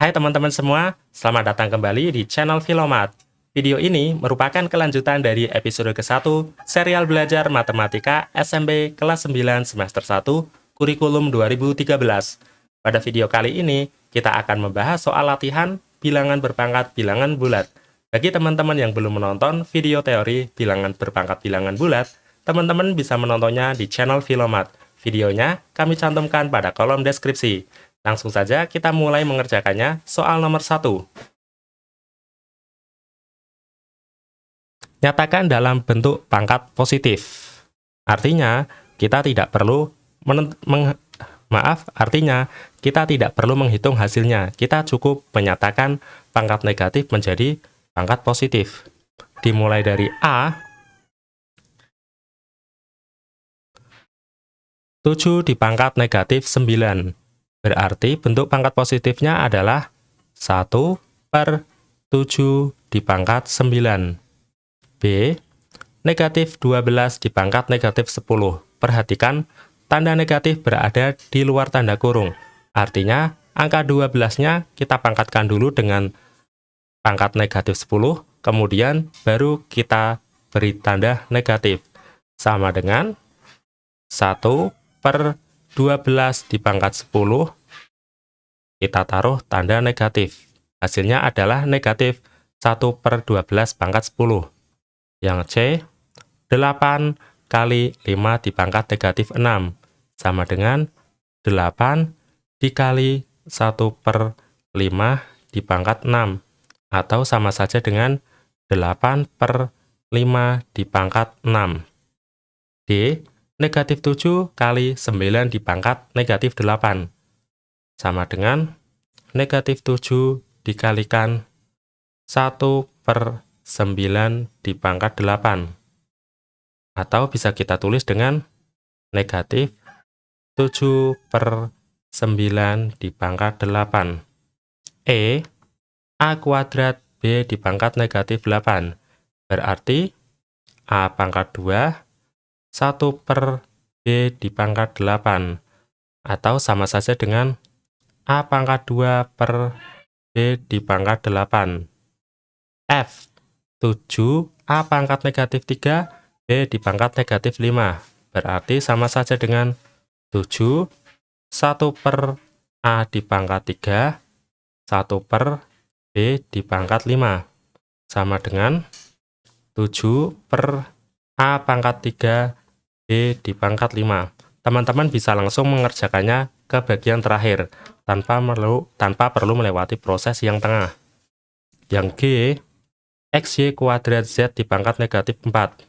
Hai teman-teman semua, selamat datang kembali di channel Filomat. Video ini merupakan kelanjutan dari episode ke-1 serial belajar matematika SMP kelas 9 semester 1 kurikulum 2013. Pada video kali ini, kita akan membahas soal latihan bilangan berpangkat bilangan bulat. Bagi teman-teman yang belum menonton video teori bilangan berpangkat bilangan bulat, teman-teman bisa menontonnya di channel Filomat. Videonya kami cantumkan pada kolom deskripsi. Langsung saja kita mulai mengerjakannya. Soal nomor 1. Nyatakan dalam bentuk pangkat positif. Artinya, kita tidak perlu kita tidak perlu menghitung hasilnya. Kita cukup menyatakan pangkat negatif menjadi pangkat positif. Dimulai dari A, 7 dipangkat negatif 9. Berarti bentuk pangkat positifnya adalah 1/7 dipangkat 9. B, negatif 12 dipangkat negatif 10. Perhatikan, tanda negatif berada di luar tanda kurung. Artinya, angka 12-nya kita pangkatkan dulu dengan pangkat negatif 10, kemudian baru kita beri tanda negatif. Sama dengan 1/12 dipangkat 10, kita taruh tanda negatif. Hasilnya adalah negatif 1/12 pangkat 10. Yang C, 8 kali 5 dipangkat negatif 6. Sama dengan 8 dikali 1/5 dipangkat 6. Atau sama saja dengan 8/5 dipangkat 6. D, negatif 7 kali 9 dipangkat negatif 8. Sama dengan negatif 7 dikalikan 1/9 dipangkat 8. Atau bisa kita tulis dengan negatif 7/9 dipangkat 8. E, A kuadrat B dipangkat negatif 8. Berarti A pangkat 2, 1/B dipangkat 8. Atau sama saja dengan A pangkat 2/B dipangkat 8. F, 7 A pangkat negatif 3, B dipangkat negatif 5. Berarti sama saja dengan 7, 1/A dipangkat 3, 1/B dipangkat 5. Sama dengan 7/A pangkat 3, B dipangkat 5. Teman-teman bisa langsung mengerjakannya ke bagian terakhir, tanpa perlu melewati proses yang tengah. Yang G, XY kuadrat Z dipangkat negatif 4.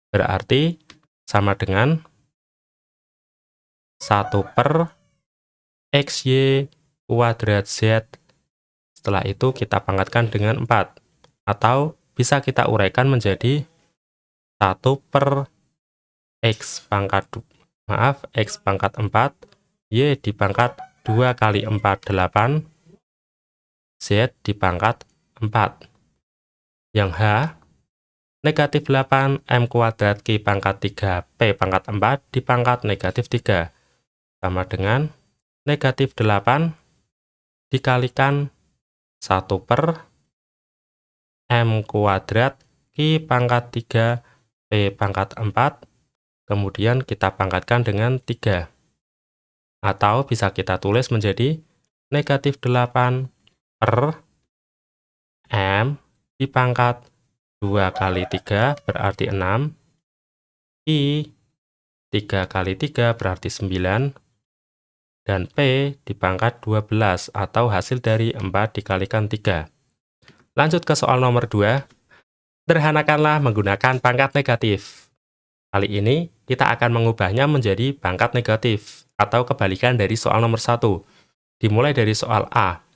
Berarti sama dengan 1/XY kuadrat Z. Setelah itu kita pangkatkan dengan 4. Atau bisa kita uraikan menjadi 1/X pangkat 4, Y dipangkat 2 kali 4, 8, Z dipangkat 4. Yang H, negatif 8 M kuadrat Q pangkat 3 P pangkat 4 dipangkat negatif 3. Sama dengan negatif 8 dikalikan 1/M kuadrat Q pangkat 3 P pangkat 4. Kemudian kita pangkatkan dengan 3. Atau bisa kita tulis menjadi negatif 8/M dipangkat 2 kali 3 berarti 6. I 3 kali 3 berarti 9. Dan P dipangkat 12 atau hasil dari 4 dikalikan 3. Lanjut ke soal nomor 2. Sederhanakanlah menggunakan pangkat negatif. Kali ini kita akan mengubahnya menjadi pangkat negatif atau kebalikan dari soal nomor 1. Dimulai dari soal A.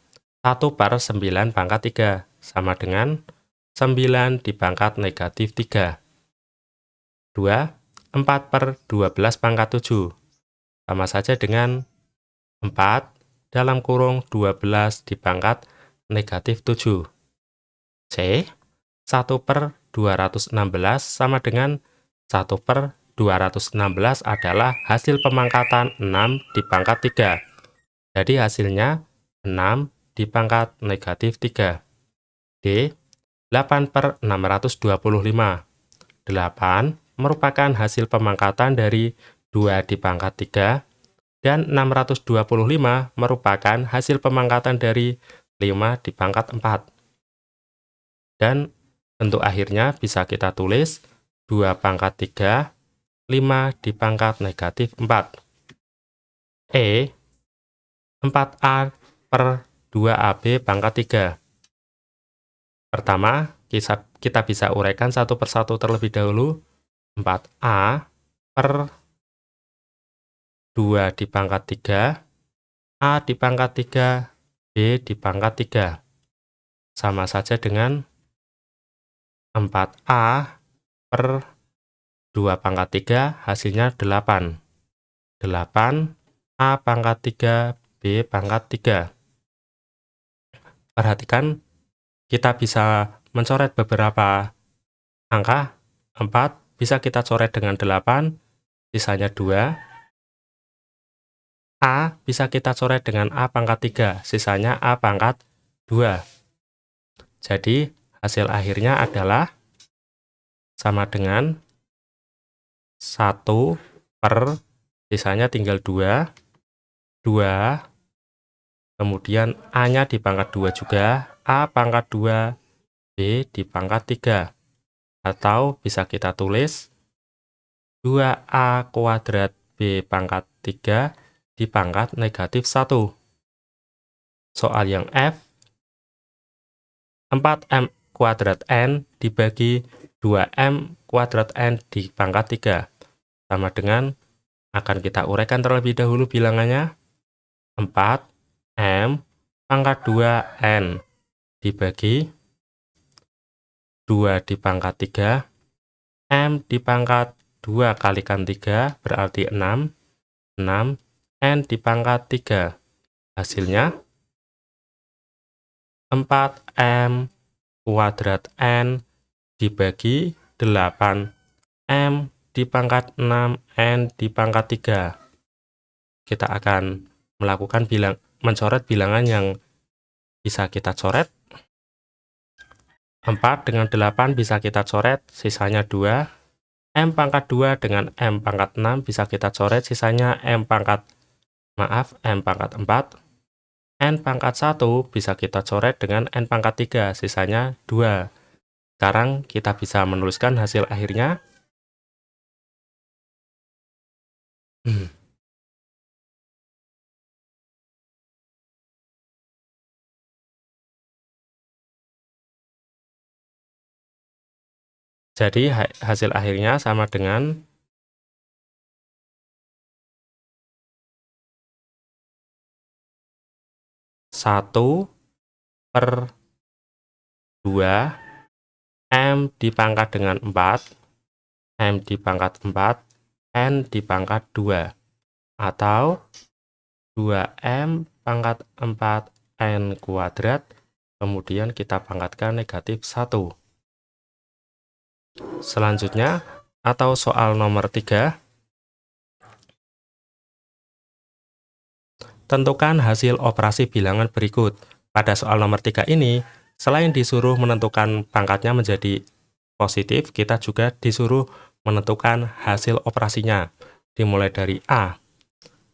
1/9 pangkat 3 sama dengan 9 dipangkat negatif 3. 2. 4/12 pangkat 7. Sama saja dengan 4 dalam kurung 12 dipangkat negatif 7. C. 1/216 sama dengan 1/216 adalah hasil pemangkatan 6 dipangkat 3. Jadi hasilnya 6 dipangkat negatif 3. D. 8/625. 8 merupakan hasil pemangkatan dari 2 dipangkat 3, dan 625 merupakan hasil pemangkatan dari 5 dipangkat 4. Dan bentuk akhirnya bisa kita tulis 2 pangkat 3, 5 dipangkat negatif 4. E. 4A per 2AB pangkat 3. Pertama, kita bisa uraikan satu persatu terlebih dahulu. 4A per 2 dipangkat 3, A dipangkat 3, B dipangkat 3. Sama saja dengan 4A per 2 pangkat 3, hasilnya 8. 8, A pangkat 3, B pangkat 3. Perhatikan, kita bisa mencoret beberapa angka. 4 bisa kita coret dengan 8, sisanya 2. A bisa kita coret dengan A pangkat 3, sisanya A pangkat 2. Jadi, hasil akhirnya adalah sama dengan 1 per, sisanya tinggal 2, 2, kemudian A-nya di pangkat 2 juga, A pangkat 2, B di pangkat 3. Atau bisa kita tulis 2A kuadrat B pangkat 3 dipangkat negatif 1. Soal yang F, 4M kuadrat N dibagi 2M kuadrat N dipangkat 3. Sama dengan, akan kita uraikan terlebih dahulu bilangannya. 4M pangkat 2N dibagi 2 dipangkat 3, M dipangkat 2 kalikan 3 berarti 6, 6, N dipangkat 3. Hasilnya 4M kuadrat N dibagi 8, M dipangkat 6, N dipangkat 3. Kita akan melakukan mencoret bilangan yang bisa kita coret. 4 dengan 8 bisa kita coret, sisanya 2. M pangkat 2 dengan M pangkat 6 bisa kita coret, sisanya M pangkat 4. N pangkat 1 bisa kita coret dengan N pangkat 3, sisanya 2. Sekarang kita bisa menuliskan hasil akhirnya. Jadi hasil akhirnya sama dengan 1 per 2 M dipangkat dengan 4, M dipangkat 4, N dipangkat 2. Atau 2M pangkat 4 N kuadrat, kemudian kita pangkatkan negatif 1. Selanjutnya, atau soal nomor 3, tentukan hasil operasi bilangan berikut. Pada soal nomor 3 ini, selain disuruh menentukan pangkatnya menjadi positif, kita juga disuruh menentukan hasil operasinya. Dimulai dari A,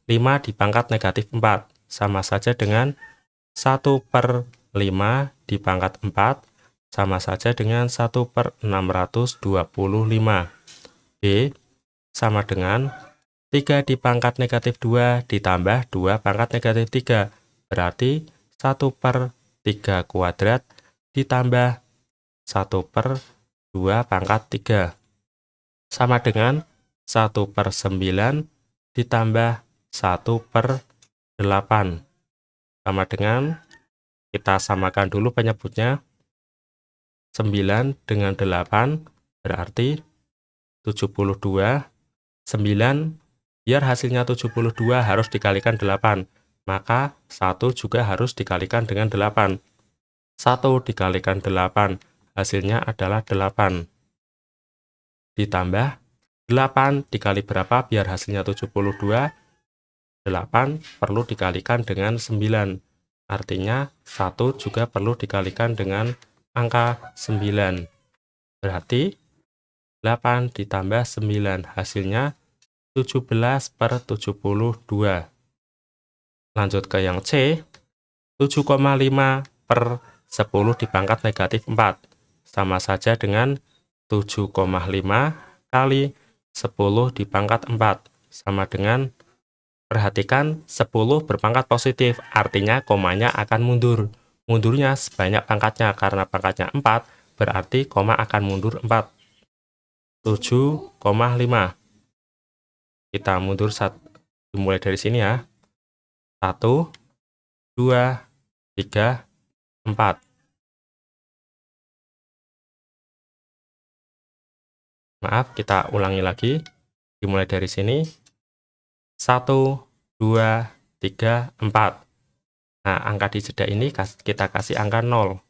5 dipangkat negatif 4, sama saja dengan 1 per 5 dipangkat 4, sama saja dengan 1 per 625. B, sama dengan 3 dipangkat negatif 2 ditambah 2 pangkat negatif 3, berarti 1 per 3 kuadrat ditambah 1 per 2 pangkat 3. Sama dengan 1 per 9 ditambah 1 per 8. Sama dengan, kita samakan dulu penyebutnya. 9 dengan 8 berarti 72. 9, biar hasilnya 72 harus dikalikan 8. Maka 1 juga harus dikalikan dengan 8. 1 dikalikan 8, hasilnya adalah 8. Ditambah 8 dikali berapa biar hasilnya 72? 8 perlu dikalikan dengan 9. Artinya 1 juga perlu dikalikan dengan angka 9. Berarti 8 ditambah 9 hasilnya 17/72. Lanjut ke yang C, 7,5 per 10 dipangkat negatif 4. Sama saja dengan 7,5 kali 10 dipangkat 4. Sama dengan, perhatikan 10 berpangkat positif, artinya komanya akan mundur. Mundurnya sebanyak pangkatnya, karena pangkatnya 4, berarti koma akan mundur 4. 7,5. Kita mundur dimulai dari sini ya. 1, 2, 3, 4. Maaf, kita ulangi lagi. Dimulai dari sini. 1, 2, 3, 4. Nah, angka di jeda ini kita kasih angka 0.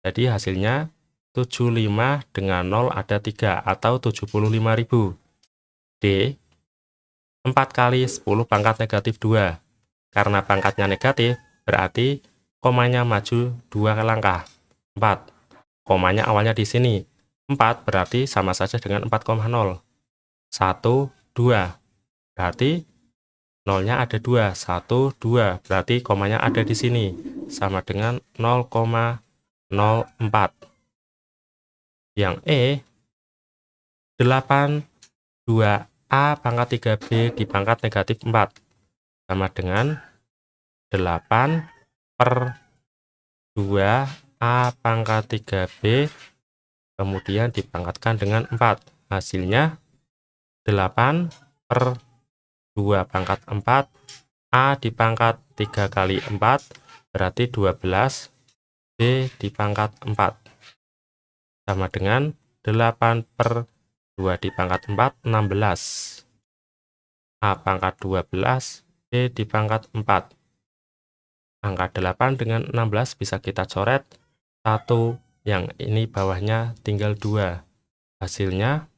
Jadi hasilnya 75 dengan 0 ada 3 atau 75.000. D, 4 kali 10 pangkat negatif 2. Karena pangkatnya negatif, berarti komanya maju 2 langkah. 4. Komanya awalnya di sini. 4 berarti sama saja dengan 4,0. 1, 2. Berarti 0-nya ada 2. 1, 2. Berarti komanya ada di sini. Sama dengan 0,04. Yang E, 8, 2A pangkat 3B dipangkat negatif 4. Sama dengan 8 per 2A pangkat 3B kemudian dipangkatkan dengan 4. Hasilnya 8 per 2 pangkat 4, A dipangkat 3 kali 4, berarti 12, B dipangkat 4. Sama dengan 8 per 2 dipangkat 4, 16. A pangkat 12, B dipangkat 4. Angka 8 dengan 16 bisa kita coret. 1, yang ini bawahnya tinggal 2. Hasilnya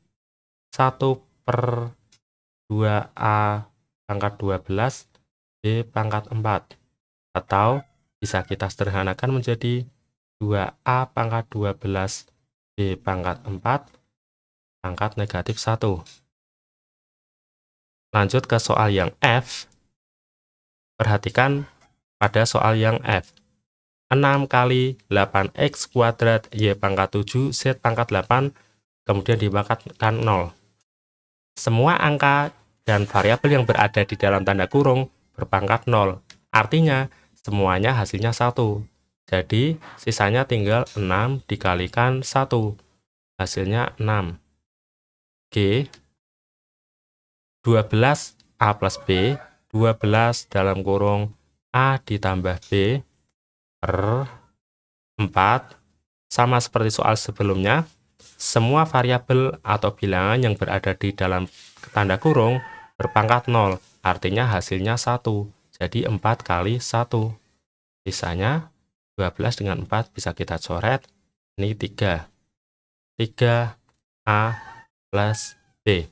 1 per 2A pangkat 12, B pangkat 4. Atau bisa kita sederhanakan menjadi 2A pangkat 12, B pangkat 4, pangkat negatif 1. Lanjut ke soal yang F. Perhatikan pada soal yang F. 6 kali 8x kuadrat y pangkat 7 z pangkat 8 kemudian dipangkatkan 0. Semua angka dan variabel yang berada di dalam tanda kurung berpangkat 0. Artinya semuanya hasilnya 1. Jadi sisanya tinggal 6 dikalikan 1. Hasilnya 6. G, 12A plus B, 12 dalam kurung A ditambah B per 4, sama seperti soal sebelumnya, semua variabel atau bilangan yang berada di dalam tanda kurung berpangkat 0, artinya hasilnya 1, jadi 4 kali 1. Sisanya 12 dengan 4 bisa kita coret, ini 3. 3A plus B.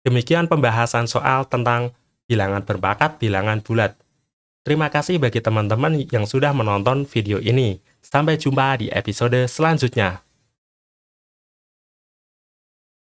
Demikian pembahasan soal tentang bilangan berpangkat bilangan bulat. Terima kasih bagi teman-teman yang sudah menonton video ini. Sampai jumpa di episode selanjutnya.